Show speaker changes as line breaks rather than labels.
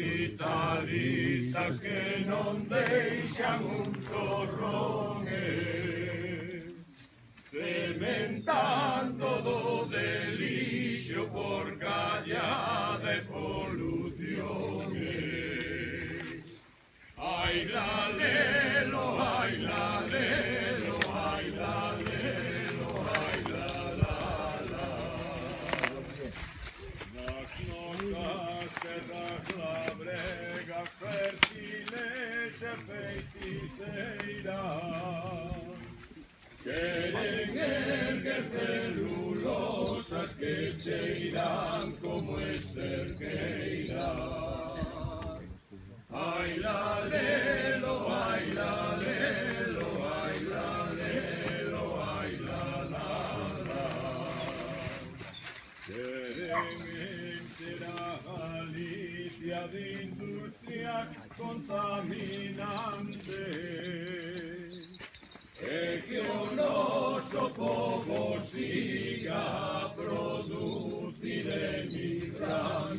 capitalistas que non deixan un zorrón cementando do delixo por callada e polución ai la lelo, ai la lelo, ai la lelo, ai la la la nas nosas terras labregas fértiles e feiticeiras queren erguer celulosas que cheiran como esterqueiras ai la lelo, ai la lelo, ai la lelo, ai la la la queren enterar Galicia de industrias contaminantes e que o noso povo siga a producir emigrante